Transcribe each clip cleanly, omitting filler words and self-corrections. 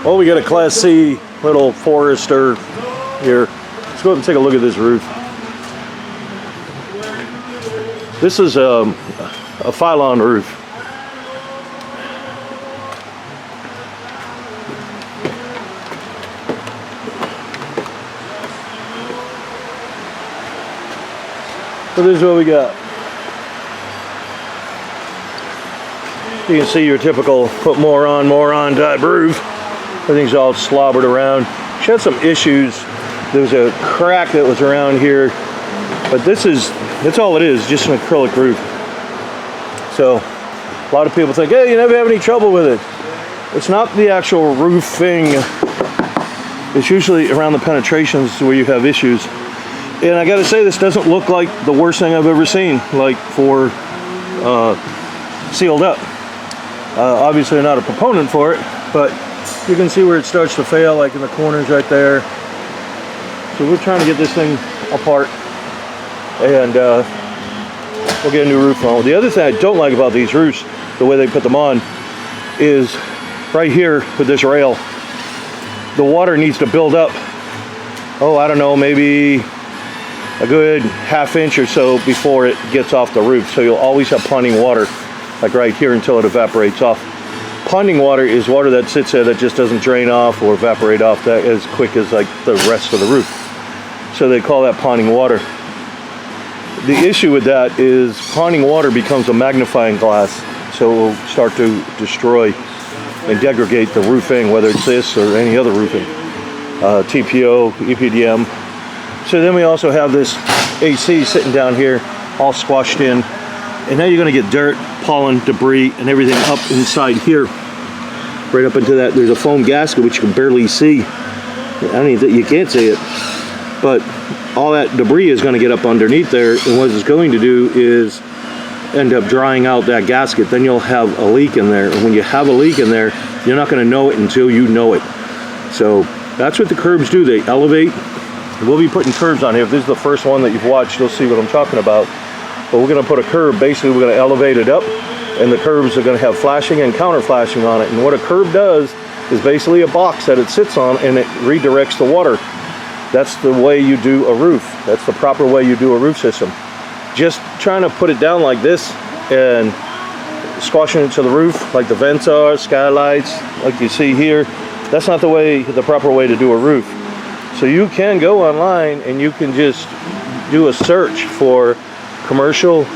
Well, we got a Class C little Forester here. Let's go ahead and take a look at this roof. This is a Phylon roof. So this is what we got. You can see your typical put more on type roof. Everything's all slobbered around. She had some issues. There was a crack that was around here, but that's all it is, just an acrylic roof. So a lot of people think, hey, you never have any trouble with it. It's not the actual roof thing. It's usually around the penetrations where you have issues. And I gotta say, this doesn't look like the worst thing I've ever seen, like for sealed up. Obviously I'm not a proponent for it, but you can see where it starts to fail, like in the corners right there. So we're trying to get this thing apart, and we'll get a new roof on. The other thing I don't like about these roofs, the way they put them on, is right here with this rail, the water needs to build up. Oh, I don't know, maybe a good ½ inch or so before it gets off the roof. So you'll always have ponding water, like right here, until it evaporates off. Ponding water is water that sits there that just doesn't drain off or evaporate off that as quick as like the rest of the roof. So they call that ponding water. The issue with that is ponding water becomes a magnifying glass, so it will start to destroy and degrade the roofing, whether it's this or any other roofing, TPO, EPDM. So then we also have this AC sitting down here, all squashed in, and now you're going to get dirt, pollen, debris, and everything up inside here, right up into that. There's a foam gasket which you can barely see. I mean, you can't see it, but all that debris is going to get up underneath there, and what it's going to do is end up drying out that gasket. Then you'll have a leak in there, and when you have a leak in there, you're not going to know it until you know it. So that's what the curbs do. They elevate. We'll be putting curbs on here. If this is the first one that you've watched, you'll see what I'm talking about. But we're going to put a curb. Basically, we're going to elevate it up, and the curbs are going to have flashing and counter flashing on it. And what a curb does is basically a box that it sits on, and it redirects the water. That's the way you do a roof. That's the proper way you do a roof system. Just trying to put it down like this and squashing it to the roof like the vents are, skylights, like you see here, that's not the proper way to do a roof. So you can go online and you can just do a search for commercial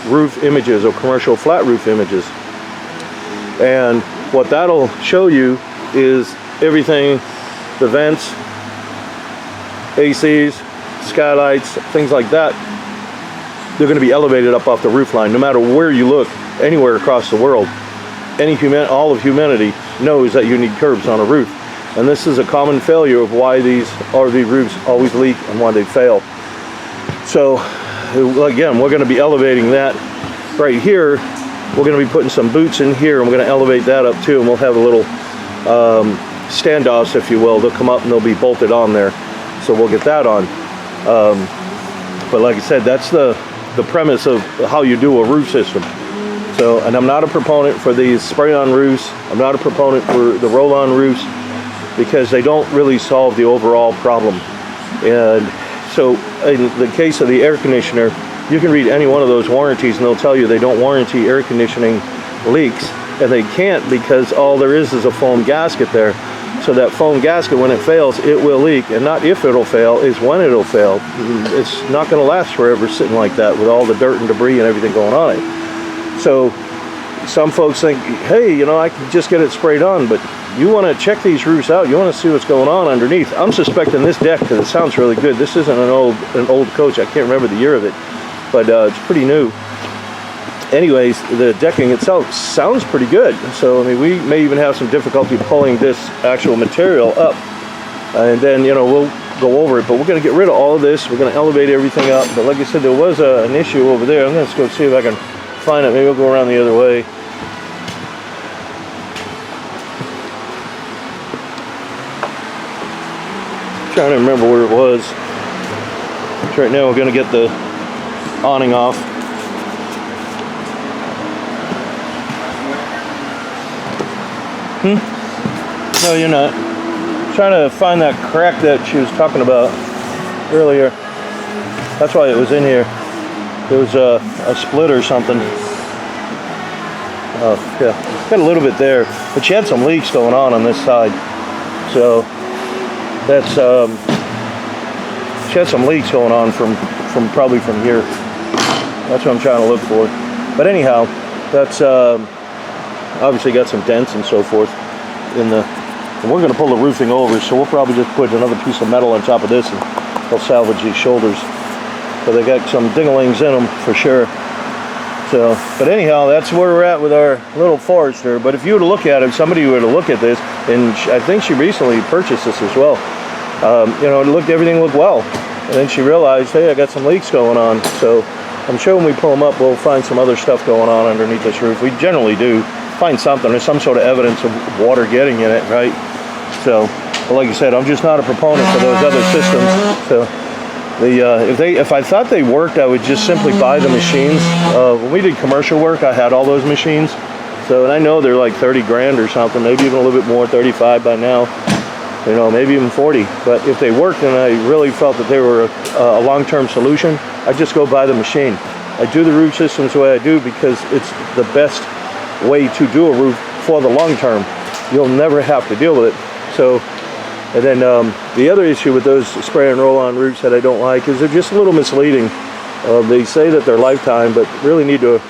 roof images or commercial flat roof images, and what that'll show you is everything, the vents, ACs, skylights, things like that. They're going to be elevated up off the roof line no matter where you look, anywhere across the world. All of humanity knows that you need curbs on a roof, and this is a common failure of why these RV roofs always leak and why they fail. So again, we're going to be elevating that right here. We're going to be putting some boots in here, and we're going to elevate that up too, and we'll have a little standoffs, if you will. They'll come up and they'll be bolted on there, so we'll get that on. But like I said, that's the premise of how you do a roof system. So, and I'm not a proponent for these spray-on roofs. I'm not a proponent for the roll-on roofs, because they don't really solve the overall problem. And so in the case of the air conditioner, you can read any one of those warranties and they'll tell you they don't warranty air conditioning leaks, and they can't, because all there is a foam gasket there. So that foam gasket, when it fails, it will leak, and not if it'll fail, is when it'll fail. It's not going to last forever sitting like that with all the dirt and debris and everything going on it. So some folks think, hey, you know, I can just get it sprayed on, but you want to check these roofs out. You want to see what's going on underneath. I'm suspecting this deck, because it sounds really good. This isn't an old coach. I can't remember the year of it, but it's pretty new. Anyways, the decking itself sounds pretty good. So I mean, we may even have some difficulty pulling this actual material up, and then, you know, we'll go over it. But we're going to get rid of all of this. We're going to elevate everything up. But like I said, there was an issue over there. I'm going to go see if I can find it. Maybe we'll go around the other way. Trying to remember where it was. So right now we're going to get the awning off. No, you're not. Trying to find that crack that she was talking about earlier. That's why it was in here. There was a split or something. Oh, yeah. Got a little bit there. But she had some leaks going on this side. So, that's, she had some leaks going on from probably from here. That's what I'm trying to look for. But anyhow, that's obviously got some dents and so forth in the. And we're going to pull the roofing over, so we'll probably just put another piece of metal on top of this, and they'll salvage these shoulders. But they got some ding-a-lings in them for sure. So, but anyhow, that's where we're at with our little Forester. But if you were to look at it, somebody were to look at this, and I think she recently purchased this as well. You know, everything looked well, and then she realized, hey, I got some leaks going on. So I'm sure when we pull them up, we'll find some other stuff going on underneath this roof. We generally do find something. There's some sort of evidence of water getting in it, right? So, but like I said, I'm just not a proponent for those other systems. So, if I thought they worked, I would just simply buy the machines. When we did commercial work, I had all those machines. So, and I know they're like 30 grand or something, maybe even a little bit more, 35 by now. You know, maybe even 40. But if they worked and I really felt that they were a long-term solution, I'd just go buy the machine. I do the roof systems the way I do because it's the best way to do a roof for the long term. You'll never have to deal with it. So, and then the other issue with those spray and roll on roofs that I don't like is they're just a little misleading. They say that they're lifetime, but really need to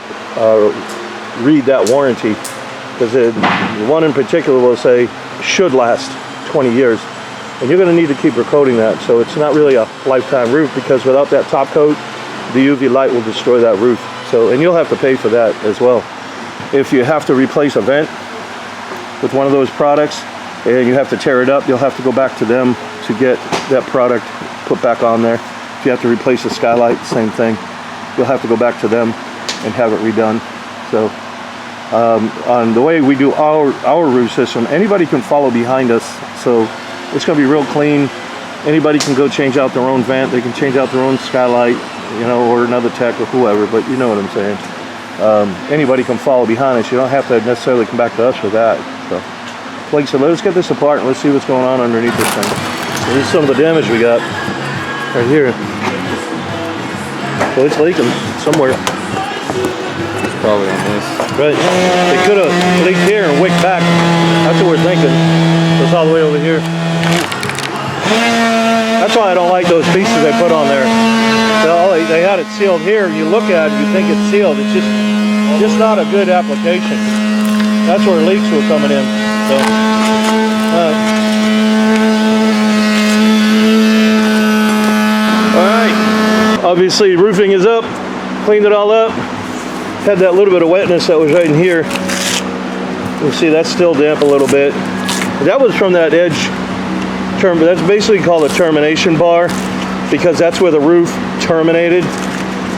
read that warranty, because one in particular will say should last 20 years, and you're going to need to keep recoding that. So it's not really a lifetime roof, because without that top coat, the UV light will destroy that roof. So, and you'll have to pay for that as well. If you have to replace a vent with one of those products and you have to tear it up, you'll have to go back to them to get that product put back on there. If you have to replace a skylight, same thing. You'll have to go back to them and have it redone. So on the way we do our roof system, anybody can follow behind us. So it's going to be real clean. Anybody can go change out their own vent. They can change out their own skylight, you know, or another tech or whoever, but you know what I'm saying. Anybody can follow behind us. You don't have to necessarily come back to us for that. So, like I said, let's get this apart and let's see what's going on underneath this thing. So this is some of the damage we got right here. So it's leaking somewhere. It's probably on this. Right. They could have leaked here and wicked back. That's what we're thinking. So it's all the way over here. That's why I don't like those pieces they put on there. They had it sealed here. You look at it, you think it's sealed. It's just not a good application. That's where leaks were coming in. So, all right. Obviously, roofing is up. Cleaned it all up. Had that little bit of wetness that was right in here. You see, that's still damp a little bit. That was from that edge. That's basically called a termination bar, because that's where the roof terminated.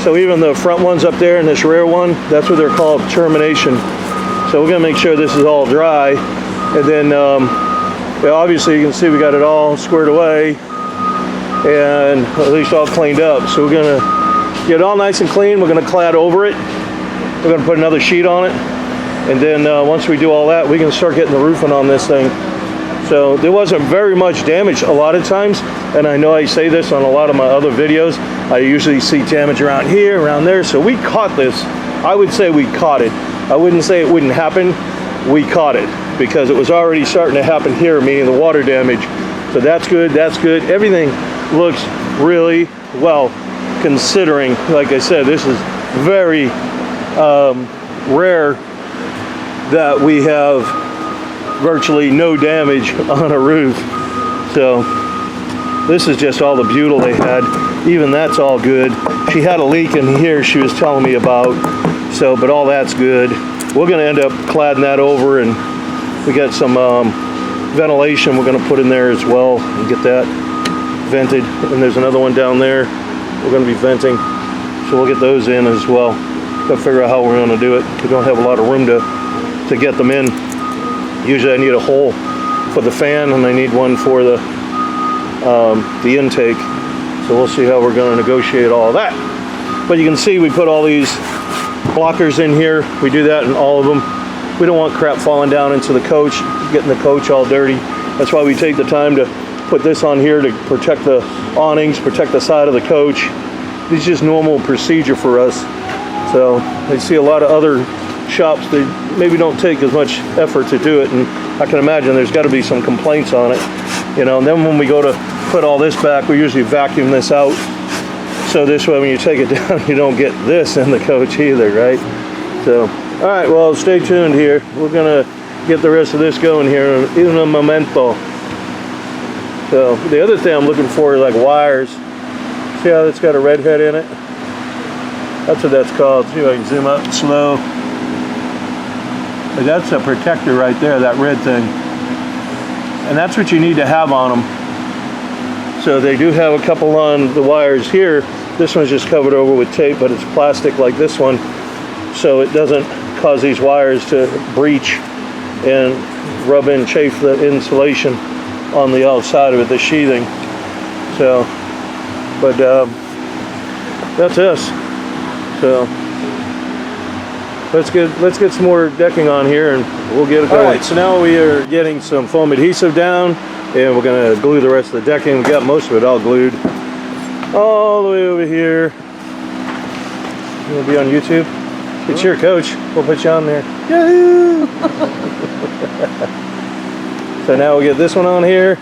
So even the front ones up there and this rear one, that's what they're called, termination. So we're gonna make sure this is all dry, and then obviously you can see we got it all squared away and at least all cleaned up. So we're gonna get it all nice and clean. We're gonna clad over it. We're gonna put another sheet on it, and then once we do all that, we can start getting the roofing on this thing. So there wasn't very much damage a lot of times, and I know I say this on a lot of my other videos. I usually see damage around here, around there. So we caught this. I would say we caught it. I wouldn't say it wouldn't happen. We caught it because it was already starting to happen here, meaning the water damage. So that's good. That's good. Everything looks really well, considering, like I said, this is very rare that we have virtually no damage on a roof. So this is just all the butyl they had. Even that's all good. She had a leak in here she was telling me about, so but all that's good. We're going to end up cladding that over, and we got some ventilation we're going to put in there as well and get that vented. And there's another one down there we're going to be venting, so we'll get those in as well. Got to figure out how we're going to do it. We don't have a lot of room to get them in. Usually I need a hole for the fan, and I need one for the intake. So we'll see how we're going to negotiate all of that. But you can see we put all these blockers in here. We do that in all of them. We don't want crap falling down into the coach, getting the coach all dirty. That's why we take the time to put this on here to protect the awnings, protect the side of the coach. It's just normal procedure for us. So I see a lot of other shops, they maybe don't take as much effort to do it, and I can imagine there's got to be some complaints on it, you know. And then when we go to put all this back, we usually vacuum this out, so this way when you take it down you don't get this in the coach either, right? So all right, well, stay tuned here. We're gonna get the rest of this going here in a momento. So the other thing I'm looking for is like wires. See how it's got a red head in it? That's what that's called. See if I can zoom up slow. But that's a protector right there, that red thing. And that's what you need to have on them. So they do have a couple on the wires here. This one's just covered over with tape, but it's plastic like this one, so it doesn't cause these wires to breach and rub in, chafe the insulation on the outside of it, the sheathing. So, but that's us. So let's get some more decking on here and we'll get it going. All right, so now we are getting some foam adhesive down and we're gonna glue the rest of the decking. We got most of it all glued all the way over here. You wanna be on YouTube? It's your coach. We'll put you on there. Yahoo! So now we get this one on here.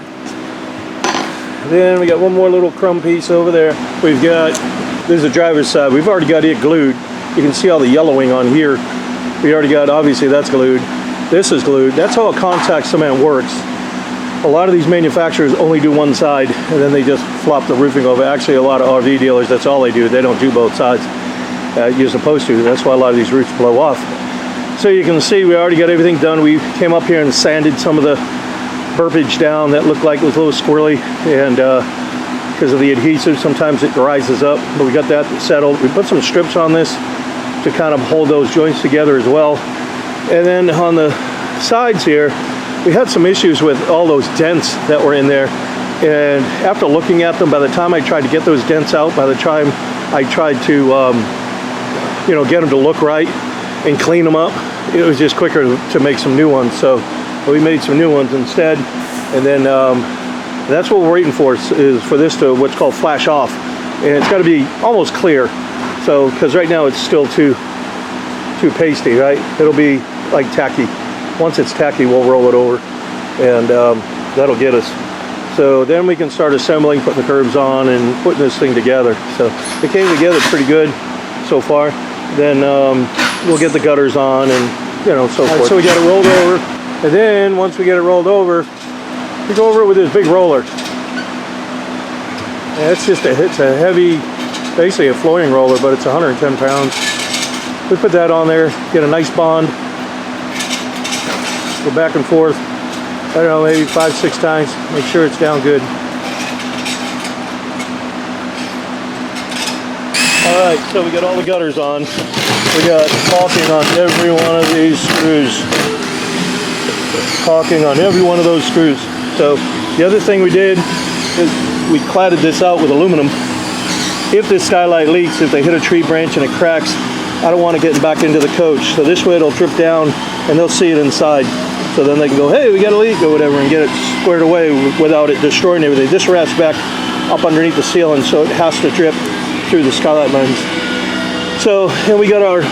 Then we got one more little crumb piece over there. We've got, this is the driver's side. We've already got it glued. You can see all the yellowing on here. We already got, obviously that's glued. This is glued. That's how a contact cement works. A lot of these manufacturers only do one side and then they just flop the roofing over. Actually, a lot of RV dealers, that's all they do. They don't do both sides. You're supposed to. That's why a lot of these roofs blow off. So you can see we already got everything done. We came up here and sanded some of the burpage down that looked like it was a little squirrely, and because of the adhesive sometimes it rises up, but we got that settled. We put some strips on this to kind of hold those joints together as well. And then on the sides here we had some issues with all those dents that were in there, and after looking at them, by the time I tried to get those dents out, by the time I tried to you know, get them to look right and clean them up, it was just quicker to make some new ones. So we made some new ones instead, and then that's what we're waiting for, is for this to what's called flash off, and it's got to be almost clear. So because right now it's still too pasty, right? It'll be like tacky. Once it's tacky, we'll roll it over, and that'll get us. So then we can start assembling, putting the curbs on, and putting this thing together. So it came together pretty good so far. Then we'll get the gutters on, and you know, so forth. So we got it rolled over, and then once we get it rolled over, we go over it with this big roller. And it's a heavy, basically a flooring roller, but it's 110 pounds. We put that on there, get a nice bond, go back and forth, I don't know, maybe 5-6 times, make sure it's down good. Alright, so we got all the gutters on. We got caulking on every one of these screws. Caulking on every one of those screws. So the other thing we did is we cladded this out with aluminum. If this skylight leaks, if they hit a tree branch and it cracks, I don't want it getting back into the coach. So this way it'll drip down and they'll see it inside. So then they can go, hey, we got a leak or whatever, and get it squared away without it destroying everything. This wraps back up underneath the ceiling, so it has to drip through the skylight lens. So, and we got our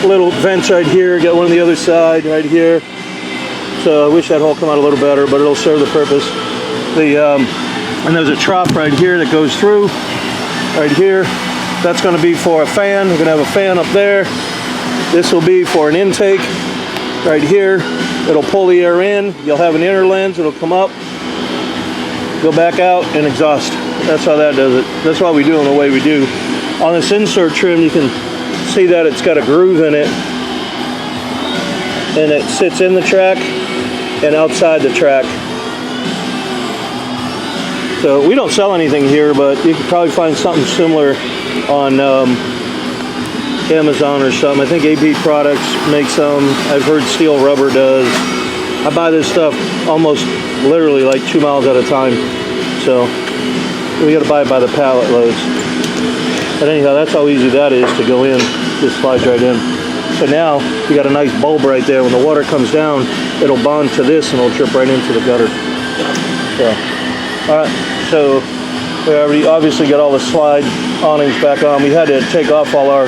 little vents right here, got one on the other side right here. So I wish that hole come out a little better, but it'll serve the purpose. And there's a trough right here that goes through, right here. That's gonna be for a fan. We're gonna have a fan up there. This will be for an intake right here. It'll pull the air in. You'll have an inner lens, it'll come up, go back out, and exhaust. That's how that does it. That's why we do it the way we do. On this insert trim, you can see that it's got a groove in it, and it sits in the track and outside the track. So we don't sell anything here, but you could probably find something similar on Amazon or something. I think AB Products makes some. I've heard Steel Rubber does. I buy this stuff almost literally like 2 miles at a time. So we got to buy it by the pallet loads. But anyhow, that's how easy that is to go in. Just slides right in. So now you got a nice bulb right there. When the water comes down, it'll bond to this and it'll drip right into the gutter. So, all right, so we already obviously got all the slide awnings back on. We had to take off all our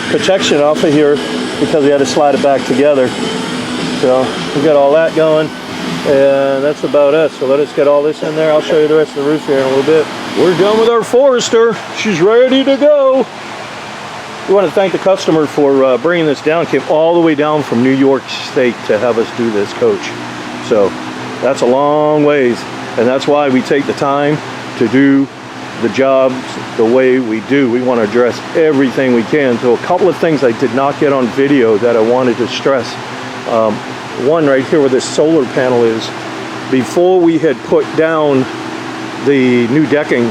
protection off of here because we had to slide it back together. So we got all that going, and that's about it. So let us get all this in there. I'll show you the rest of the roof here in a little bit. We're done with our Forester. She's ready to go. We want to thank the customer for bringing this down. Came all the way down from New York State to have us do this coach. So that's a long ways, and that's why we take the time to do the jobs the way we do. We want to address everything we can. So a couple of things I did not get on video that I wanted to stress. One right here where this solar panel is, before we had put down the new decking,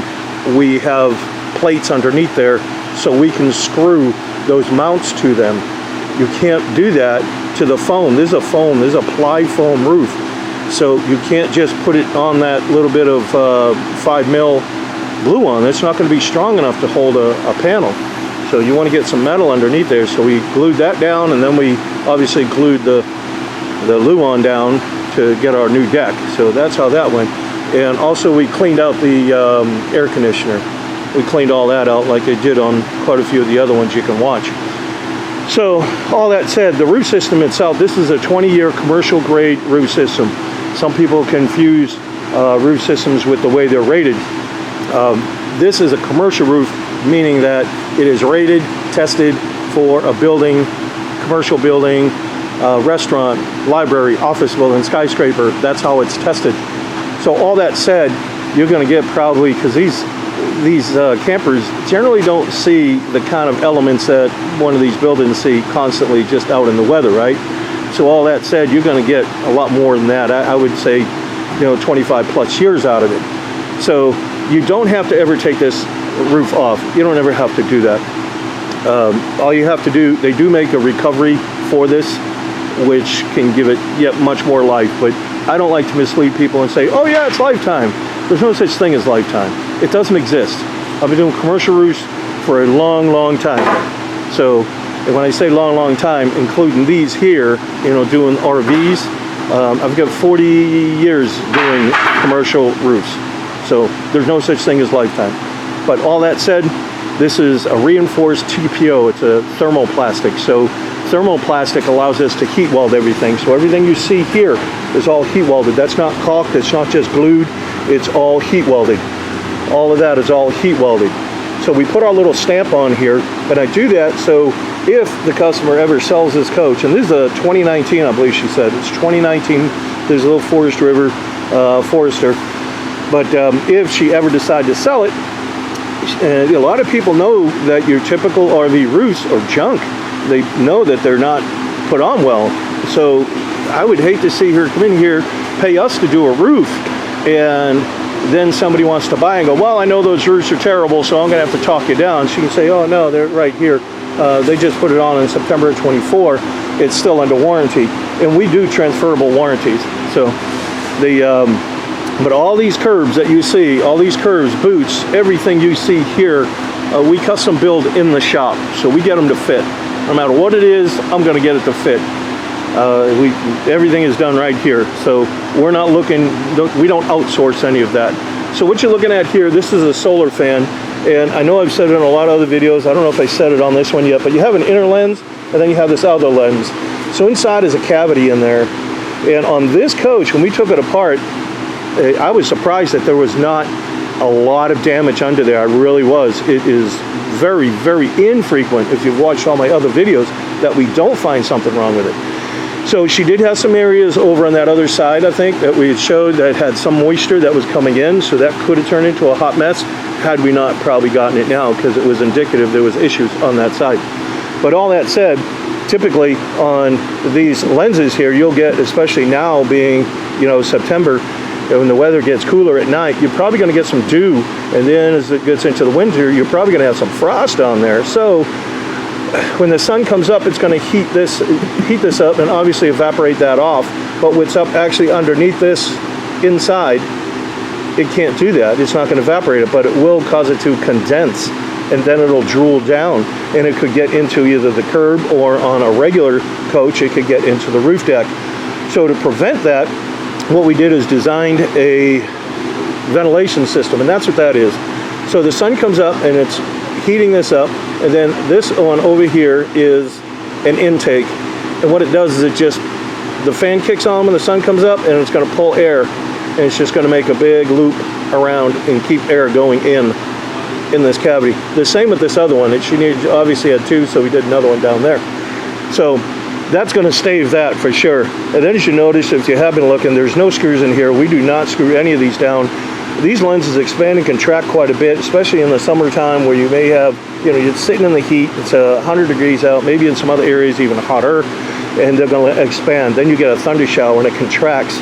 we have plates underneath there so we can screw those mounts to them. You can't do that to the foam. This is a foam, this is a ply foam roof. So you can't just put it on that little bit of 5 mil glue on. It's not going to be strong enough to hold a panel. So you want to get some metal underneath there. So we glued that down, and then we obviously glued the Luan down to get our new deck. So that's how that went. And also we cleaned out the air conditioner. We cleaned all that out like I did on quite a few of the other ones you can watch. So all that said, the roof system itself, this is a 20-year commercial grade roof system. Some people confuse roof systems with the way they're rated. This is a commercial roof, meaning that it is rated, tested for a building, commercial building, restaurant, library, office building, skyscraper. That's how it's tested. So all that said, you're going to get probably, because these campers generally don't see the kind of elements that one of these buildings see constantly just out in the weather, right? So all that said, you're going to get a lot more than that. I would say, 25 plus years out of it. So you don't have to ever take this roof off. You don't ever have to do that. All you have to do, they do make a recovery for this, which can give it yet much more life. But I don't like to mislead people and say, oh yeah, it's lifetime. There's no such thing as lifetime. It doesn't exist. I've been doing commercial roofs for a long, long time. So when I say long, long time, including these here, doing RVs, I've got 40 years doing commercial roofs. So there's no such thing as lifetime. But all that said, this is a reinforced TPO. It's a thermoplastic. So thermoplastic allows us to heat weld everything. So everything you see here is all heat welded. That's not caulked. It's not just glued. It's all heat welded. All of that is all heat welded. So we put our little stamp on here, and I do that so if the customer ever sells this coach, and this is a 2019, I believe she said, it's 2019, there's a little Forest River Forester, but if she ever decided to sell it, a lot of people know that your typical RV roofs are junk. They know that they're not put on well. So I would hate to see her come in here, pay us to do a roof, and then somebody wants to buy and go, well, I know those roofs are terrible, so I'm going to have to talk you down. She can say, oh no, they're right here. They just put it on in September of 24. It's still under warranty, and we do transferable warranties. So but all these curbs that you see, all these curves, boots, everything you see here, we custom build in the shop. So we get them to fit. No matter what it is, I'm going to get it to fit. Everything is done right here. So we're not looking, we don't outsource any of that. So what you're looking at here, this is a solar fan. And I know I've said it in a lot of other videos. I don't know if I said it on this one yet, but you have an inner lens and then you have this outer lens. So inside is a cavity in there. And on this coach, when we took it apart, I was surprised that there was not a lot of damage under there. I really was. It is very, very infrequent, if you've watched all my other videos, that we don't find something wrong with it. So she did have some areas over on that other side, I think, that we had showed that had some moisture that was coming in, so that could have turned into a hot mess had we not probably gotten it now, because it was indicative there was issues on that side. But all that said, typically on these lenses here, you'll get, especially now being, September, when the weather gets cooler at night, you're probably going to get some dew, and then as it gets into the winter, you're probably going to have some frost on there. So when the sun comes up, it's going to heat this up and obviously evaporate that off. But what's up actually underneath this inside, it can't do that. It's not going to evaporate it, but it will cause it to condense. and then it'll drool down, and it could get into either the curb, or on a regular coach it could get into the roof deck. So to prevent that, what we did is designed a ventilation system, and that's what that is. So the sun comes up and it's heating this up, and then this one over here is an intake, and what it does is the fan kicks on when the sun comes up, and it's going to pull air, and it's just going to make a big loop around and keep air going in this cavity. The same with this other one. She obviously had two, so we did another one down there. So that's going to stave that for sure. And then, as you notice, if you have been looking, there's no screws in here. We do not screw any of these down. These lenses expand and contract quite a bit, especially in the summertime, where you may have, you're sitting in the heat, it's 100 degrees out, maybe in some other areas even hotter, and they're going to expand. Then you get a thunder shower and it contracts.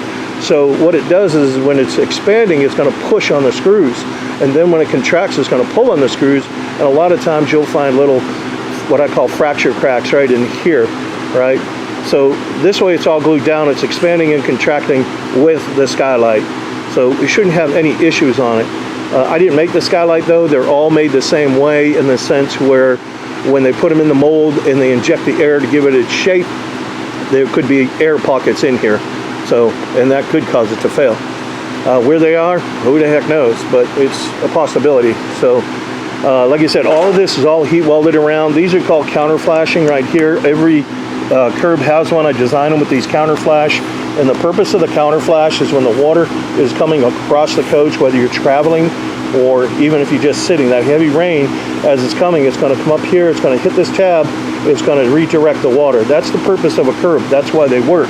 So what it does is, when it's expanding, it's going to push on the screws, and then when it contracts, it's going to pull on the screws, and a lot of times you'll find little, what I call fracture cracks right in here, right? So this way it's all glued down, it's expanding and contracting with the skylight. So we shouldn't have any issues on it. I didn't make the skylight though. They're all made the same way, in the sense where when they put them in the mold and they inject the air to give it its shape, there could be air pockets in here. So, and that could cause it to fail. Where they are, who the heck knows, but it's a possibility. So, like I said, all of this is all heat welded around. These are called counter flashing right here. Every curb has one. I designed them with these counter flash. And the purpose of the counter flash is when the water is coming across the coach, whether you're traveling or even if you're just sitting, that heavy rain, as it's coming, it's going to come up here, it's going to hit this tab, it's going to redirect the water. That's the purpose of a curb. That's why they work.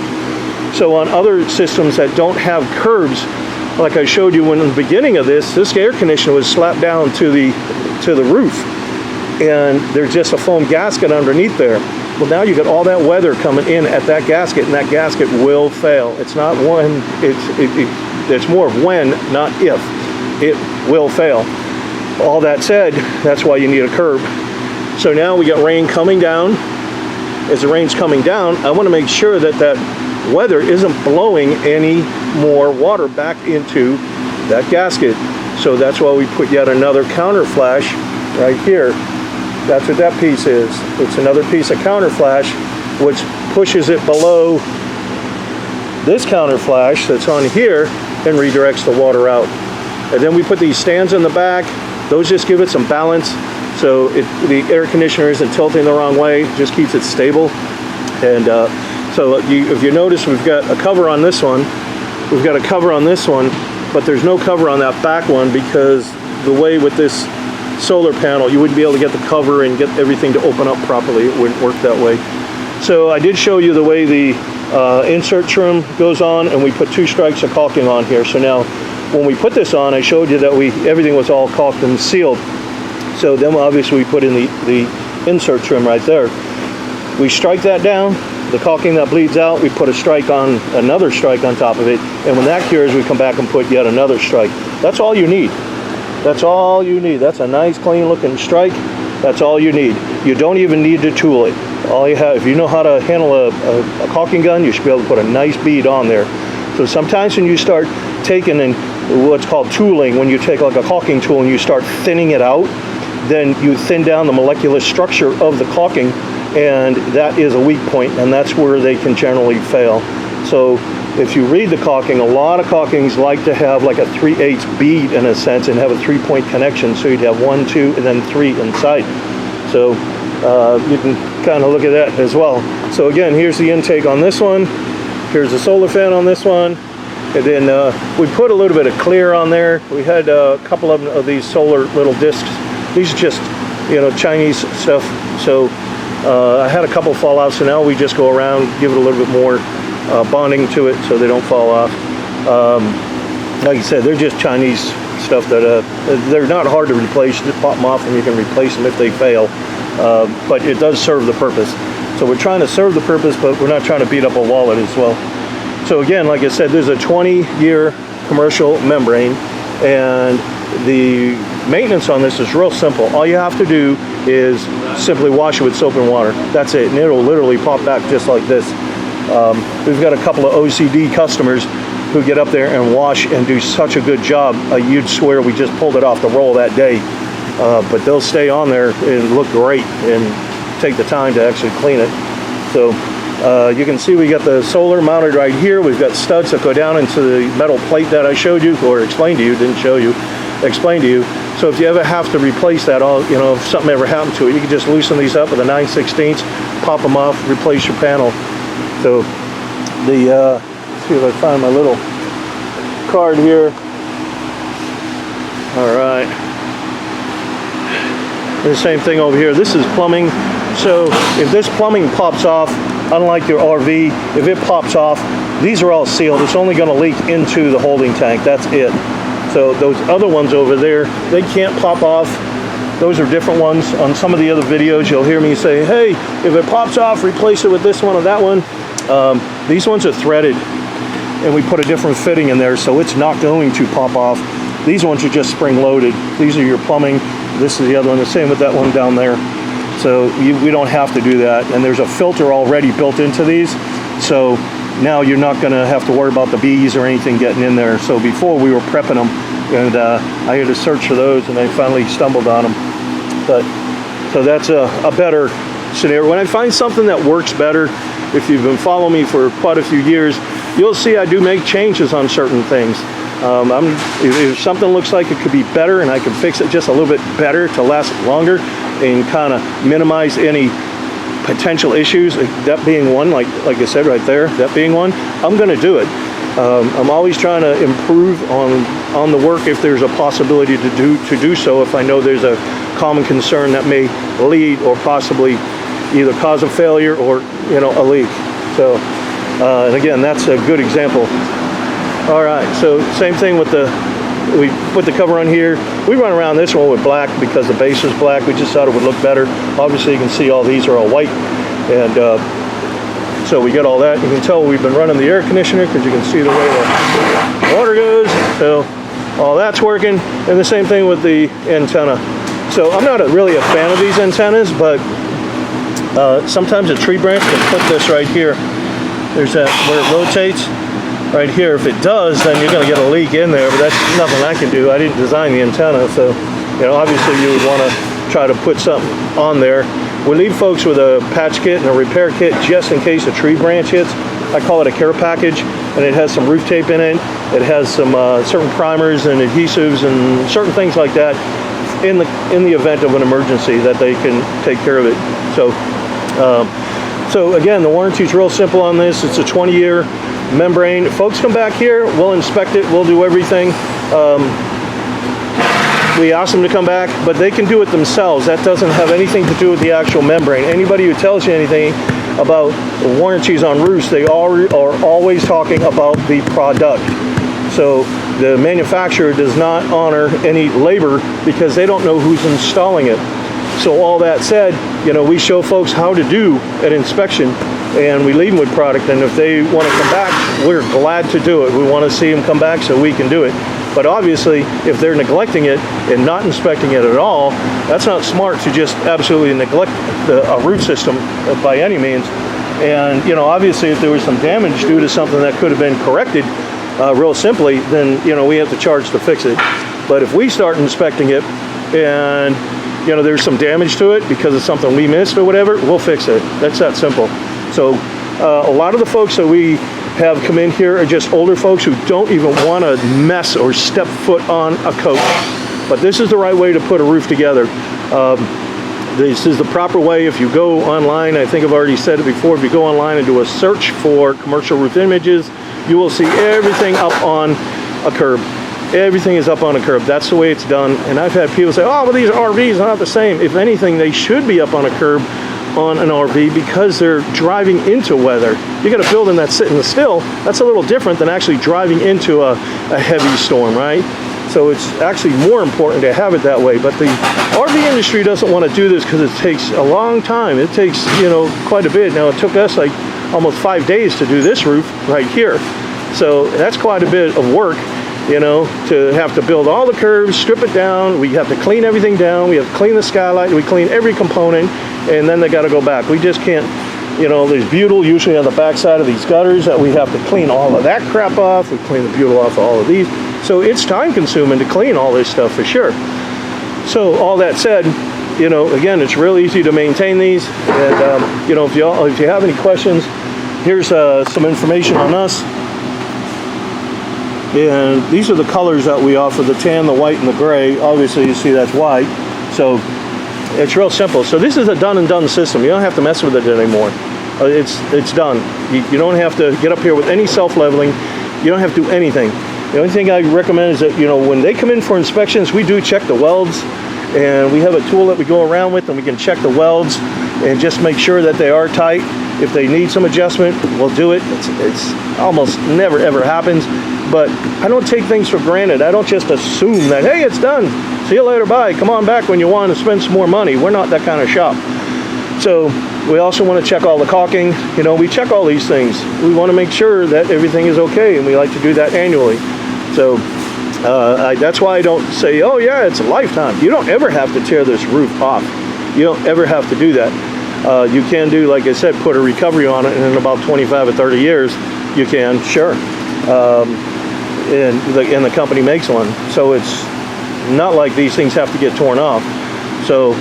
So on other systems that don't have curbs, like I showed you in the beginning of this air conditioner was slapped down to the roof, and there's just a foam gasket underneath there. Well, now you got all that weather coming in at that gasket, and that gasket will fail. It's not when, it's more of when, not if. It will fail. All that said, that's why you need a curb. So now we got rain coming down. As the rain's coming down, I want to make sure that that weather isn't blowing any more water back into that gasket. So that's why we put yet another counter flash right here. That's what that piece is. It's another piece of counter flash, which pushes it below this counter flash that's on here and redirects the water out. And then we put these stands in the back. Those just give it some balance, so the air conditioner isn't tilting the wrong way, just keeps it stable. And so if you notice, we've got a cover on this one. We've got a cover on this one, but there's no cover on that back one, because the way with this solar panel, you wouldn't be able to get the cover and get everything to open up properly. It wouldn't work that way. So I did show you the way the insert trim goes on, and we put 2 strikes of caulking on here. So now when we put this on, I showed you that everything was all caulked and sealed. So then obviously we put in the insert trim right there. We strike that down, the caulking that bleeds out, we put another strike on top of it, and when that cures, we come back and put yet another strike. That's all you need. That's all you need. That's a nice, clean looking strike. That's all you need. You don't even need to tool it. All you have, if you know how to handle a caulking gun, you should be able to put a nice bead on there. So sometimes when you start taking in what's called tooling, when you take like a caulking tool and you start thinning it out, then you thin down the molecular structure of the caulking, and that is a weak point, and that's where they can generally fail. So if you read the caulking, a lot of caulkings like to have like a 3/8 bead in a sense, and have a 3-point connection, so you'd have 1, 2, and then 3 inside. So you can kind of look at that as well. So again, here's the intake on this one. Here's the solar fan on this one. And then we put a little bit of clear on there. We had a couple of these solar little discs. These are just, Chinese stuff. So I had a couple fall off, so now we just go around, give it a little bit more bonding to it so they don't fall off. Like I said, they're just Chinese stuff that they're not hard to replace. You just pop them off and you can replace them if they fail. But it does serve the purpose. So we're trying to serve the purpose, but we're not trying to beat up a wallet as well. So again, like I said, there's a 20-year commercial membrane, and the maintenance on this is real simple. All you have to do is simply wash it with soap and water. That's it, and it'll literally pop back just like this. We've got a couple of OCD customers who get up there and wash and do such a good job. You'd swear we just pulled it off the roll that day. but they'll stay on there and look great and take the time to actually clean it. So you can see we got the solar mounted right here. We've got studs that go down into the metal plate that I showed you, or explained to you, didn't show you, explained to you. So if you ever have to replace that, if something ever happened to it, you can just loosen these up with a 9/16, pop them off, replace your panel. So let's see if I find my little card here. All right. The same thing over here. This is plumbing. So if this plumbing pops off, unlike your RV, if it pops off, these are all sealed. It's only going to leak into the holding tank. That's it. So those other ones over there, they can't pop off. Those are different ones. On some of the other videos, you'll hear me say, hey, if it pops off, replace it with this one or that one. These ones are threaded, and we put a different fitting in there, so it's not going to pop off. These ones are just spring loaded. These are your plumbing. This is the other one, the same with that one down there. So we don't have to do that. And there's a filter already built into these. So now you're not gonna have to worry about the bees or anything getting in there. So before we were prepping them, and I had to search for those, and I finally stumbled on them. But so that's a better scenario. When I find something that works better, if you've been following me for quite a few years, you'll see I do make changes on certain things. If something looks like it could be better and I can fix it just a little bit better to last longer and kind of minimize any potential issues, that being one, like I said right there, that being one, I'm going to do it. I'm always trying to improve on the work if there's a possibility to do so, if I know there's a common concern that may lead or possibly either cause a failure or a leak. So and again, that's a good example. All right, so same thing with we put the cover on here. We run around this one with black because the base is black. We just thought it would look better. Obviously you can see all these are all white, and so we get all that. You can tell we've been running the air conditioner because you can see the way the water goes. So all that's working, and the same thing with the antenna. So I'm not really a fan of these antennas, but sometimes a tree branch can put this right here. There's that where it rotates right here. If it does, then you're going to get a leak in there, but that's nothing I can do. I didn't design the antenna, so obviously you would want to try to put something on there. We leave folks with a patch kit and a repair kit just in case a tree branch hits. I call it a care package, and it has some roof tape in it. It has some certain primers and adhesives and certain things like that in the event of an emergency that they can take care of it. So again, the warranty is real simple on this. It's a 20-year membrane. If folks come back here, we'll inspect it, we'll do everything. We ask them to come back, but they can do it themselves. That doesn't have anything to do with the actual membrane. Anybody who tells you anything about warranties on roofs, they are always talking about the product. So the manufacturer does not honor any labor because they don't know who's installing it. So all that said, we show folks how to do an inspection, and we leave them with product, and if they want to come back, we're glad to do it. We want to see them come back so we can do it. But obviously, if they're neglecting it and not inspecting it at all, that's not smart to just absolutely neglect a roof system by any means. And obviously, if there was some damage due to something that could have been corrected real simply, then we have to charge to fix it. But if we start inspecting it and there's some damage to it because of something we missed or whatever, we'll fix it. That's that simple. So a lot of the folks that we have come in here are just older folks who don't even want to mess or step foot on a coach. But this is the right way to put a roof together. This is the proper way. If you go online, I think I've already said it before, if you go online and do a search for commercial roof images, you will see everything up on a curb. Everything is up on a curb. That's the way it's done. And I've had people say, oh, well, these RVs are not the same. If anything, they should be up on a curb on an RV because they're driving into weather. You got a building that's sitting still. That's a little different than actually driving into a heavy storm, right? So it's actually more important to have it that way. But the RV industry doesn't want to do this because it takes a long time. It takes, quite a bit. Now, it took us like almost 5 days to do this roof right here. So that's quite a bit of work, to have to build all the curves, strip it down. We have to clean everything down. We have to clean the skylight. We clean every component, and then they got to go back. We just can't, there's butyl usually on the back side of these gutters that we have to clean all of that crap off. We clean the butyl off of all of these. So it's time consuming to clean all this stuff for sure. So all that said, you know, again, it's real easy to maintain these. And you know, if you have any questions, here's some information on us. And these are the colors that we offer: the tan, the white, and the gray. Obviously, you see that's white. So it's real simple. So this is a done and done system. You don't have to mess with it anymore. It's done. You don't have to get up here with any self-leveling. You don't have to do anything. The only thing I recommend is that, you know, when they come in for inspections, we do check the welds, and we have a tool that we go around with, and we can check the welds and just make sure that they are tight. If they need some adjustment, we'll do it. It's almost never ever happens, but I don't take things for granted. I don't just assume that, hey, it's done, see you later, bye, come on back when you want to spend some more money. We're not that kind of shop. So we also want to check all the caulking. You know, we check all these things. We want to make sure that everything is okay, and we like to do that annually. So that's why I don't say, oh yeah, it's a lifetime. You don't ever have to tear this roof off. You don't ever have to do that. You can do, like I said, put a recovery on it, and in about 25 or 30 years, you can, sure. And the company makes one. So it's not like these things have to get torn off. So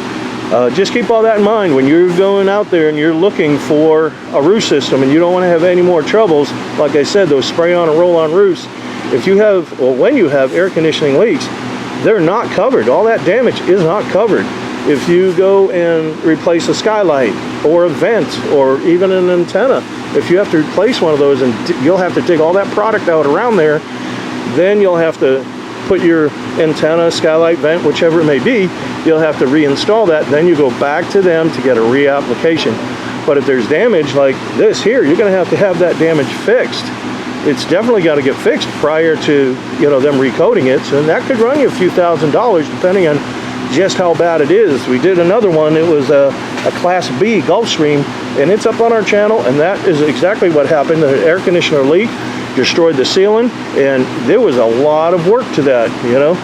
just keep all that in mind when you're going out there and you're looking for a roof system and you don't want to have any more troubles. Like I said, those spray on and roll on roofs, if you have, or when you have air conditioning leaks, they're not covered. All that damage is not covered. If you go and replace a skylight or a vent or even an antenna, if you have to replace one of those, and you'll have to dig all that product out around there, then you'll have to put your antenna, skylight, vent, whichever it may be, you'll have to reinstall that. Then you go back to them to get a reapplication. But if there's damage like this here, you're going to have that damage fixed. It's definitely got to get fixed prior to, you know, them recoating it. So that could run you a few $1,000s depending on just how bad it is. We did another one. It was a Class B Gulfstream, and it's up on our channel, and that is exactly what happened. The air conditioner leaked, destroyed the ceiling, and there was a lot of work to that, you know.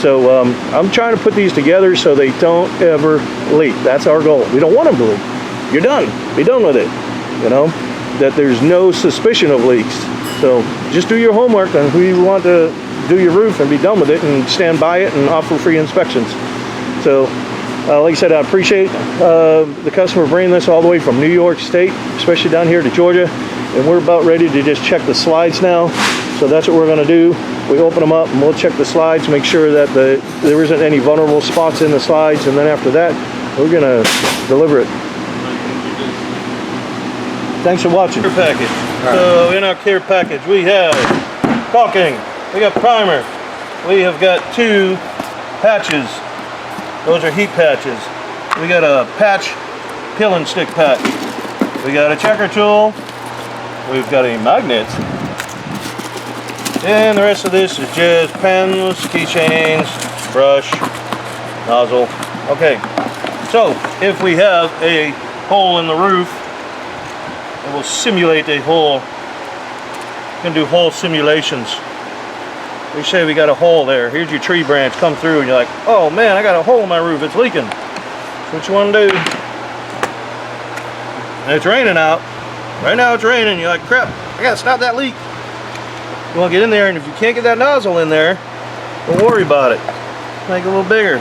So I'm trying to put these together so they don't ever leak. That's our goal. We don't want them to leak. You're done. Be done with it, you know, that there's no suspicion of leaks. So just do your homework on who you want to do your roof and be done with it, and stand by it and offer free inspections. So like I said, I appreciate the customer bringing this all the way from New York State, especially down here to Georgia. And we're about ready to just check the slides now. So that's what we're going to do. We open them up and we'll check the slides, make sure that there isn't any vulnerable spots in the slides. And then after that, we're going to deliver it. Thanks for watching. Care package. So in our care package, we have caulking, we got primer, we have got 2 patches. Those are heat patches. We got a patch peel and stick patch. We got a checker tool. We've got a magnet. And the rest of this is just pens, keychains, brush, nozzle. Okay, so if we have a hole in the roof, and we'll simulate a hole. You can do hole simulations. We say we got a hole there. Here's your tree branch come through, and you're like, oh man, I got a hole in my roof, it's leaking. So what you want to do? And it's raining out. Right now it's raining. You're like, crap, I gotta stop that leak. You want to get in there, and if you can't get that nozzle in there, don't worry about it. Make it a little bigger.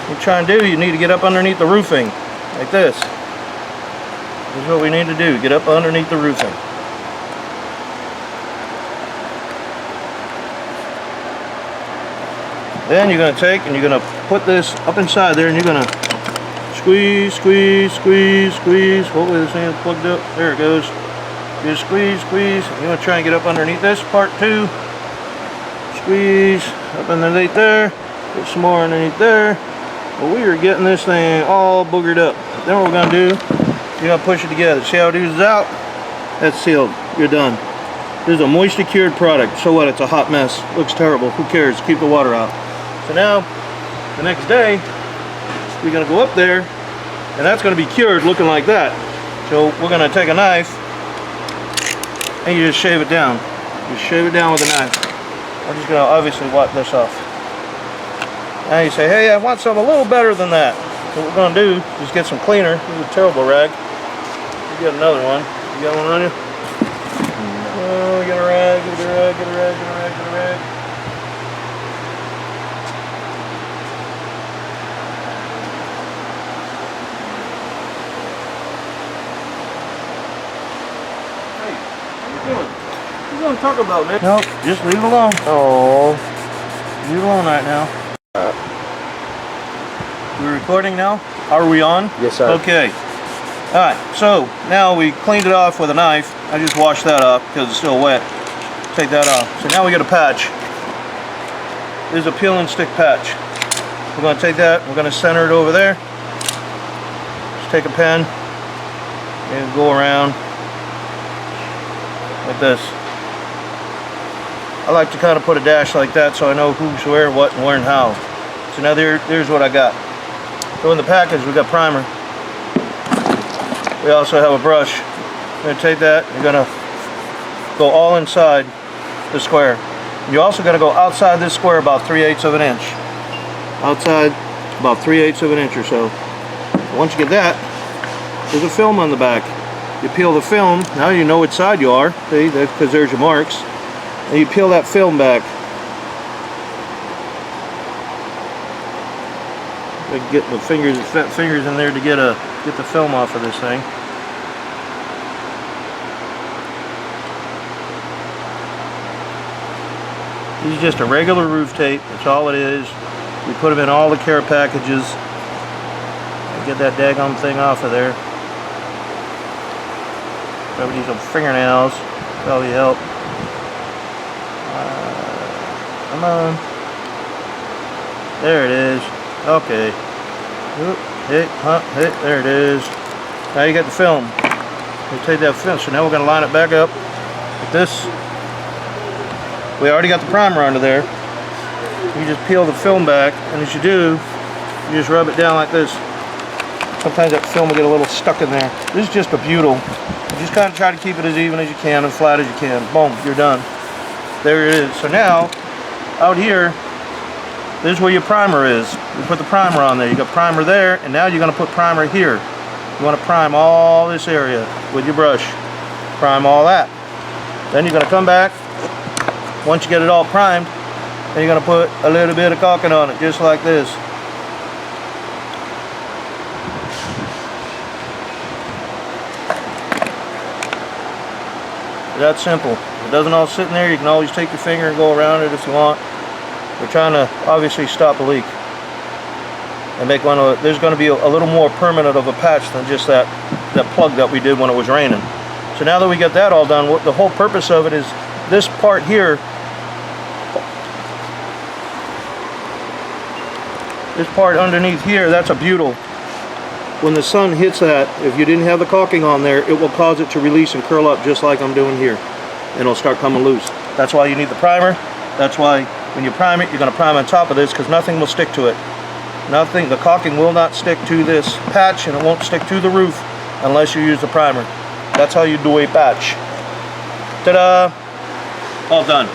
What you're trying to do, you need to get up underneath the roofing, like this. This is what we need to do, get up underneath the roofing. Then you're going to take and you're going to put this up inside there, and you're going to squeeze, squeeze, squeeze, squeeze. Hopefully this thing is plugged up. There it goes. Just squeeze, squeeze. You're going to try and get up underneath this part too. Squeeze up underneath there. Put some more underneath there. Well, we are getting this thing all boogered up. Then what we're going to do, you're going to push it together. See how it oozes out? That's sealed. You're done. This is a moisture cured product. So what? It's a hot mess. Looks terrible. Who cares? Keep the water out. So now, the next day, we're going to go up there, and that's going to be cured looking like that. So we're going to take a knife, and you just shave it down. Just shave it down with a knife. I'm just going to obviously wipe this off. Now you say, hey, I want something a little better than that. So what we're going to do is get some cleaner. This is a terrible rag. You got another one. You got one on you? Oh, get a rag, get a rag, get a rag, get a rag, get a rag. you want to talk about, man? Nope, just leave it alone. Oh, leave it alone right now. We're recording now? Are we on? Yes, sir. Okay. Alright, so now we cleaned it off with a knife. I just washed that off because it's still wet. Take that off. So now we got a patch. This is a peel and stick patch. We're going to take that, we're going to center it over there. Just take a pen and go around like this. I like to kind of put a dash like that so I know who's where, what, and where, and how. So now there's what I got. So in the package we got primer. We also have a brush. You're going to take that, you're going to go all inside the square. You're also going to go outside this square about 3/8 of an inch. Outside about 3/8 of an inch or so. Once you get that, there's a film on the back. You peel the film, now you know which side you are, see, because there's your marks. And you peel that film back. Get the fat fingers in there to get the film off of this thing. This is just a regular roof tape. That's all it is. We put them in all the care packages. Get that daggone thing off of there. Probably use some fingernails. Probably help. Come on. There it is. Okay. Oop, there it is. Now you got the film. You take that film. So now we're going to line it back up with this. We already got the primer under there. You just peel the film back, and as you do, you just rub it down like this. Sometimes that film will get a little stuck in there. This is just a butyl. You just kind of try to keep it as even as you can and flat as you can. Boom, you're done. There it is. So now, out here, this is where your primer is. You put the primer on there. You got primer there, and now you're going to put primer here. You want to prime all this area with your brush. Prime all that. Then you're going to come back. Once you get it all primed, then you're going to put a little bit of caulking on it, just like this. That's simple. If it doesn't all sit in there, you can always take your finger and go around it if you want. We're trying to obviously stop a leak and make one of. There's going to be a little more permanent of a patch than just that plug that we did when it was raining. So now that we get that all done, the whole purpose of it is this part here. This part underneath here, that's a butyl. When the sun hits that, if you didn't have the caulking on there, it will cause it to release and curl up just like I'm doing here. And it'll start coming loose. That's why you need the primer. That's why when you prime it, you're going to prime on top of this because nothing will stick to it. Nothing, the caulking will not stick to this patch and it won't stick to the roof unless you use the primer. That's how you do a patch. Ta-da! All done.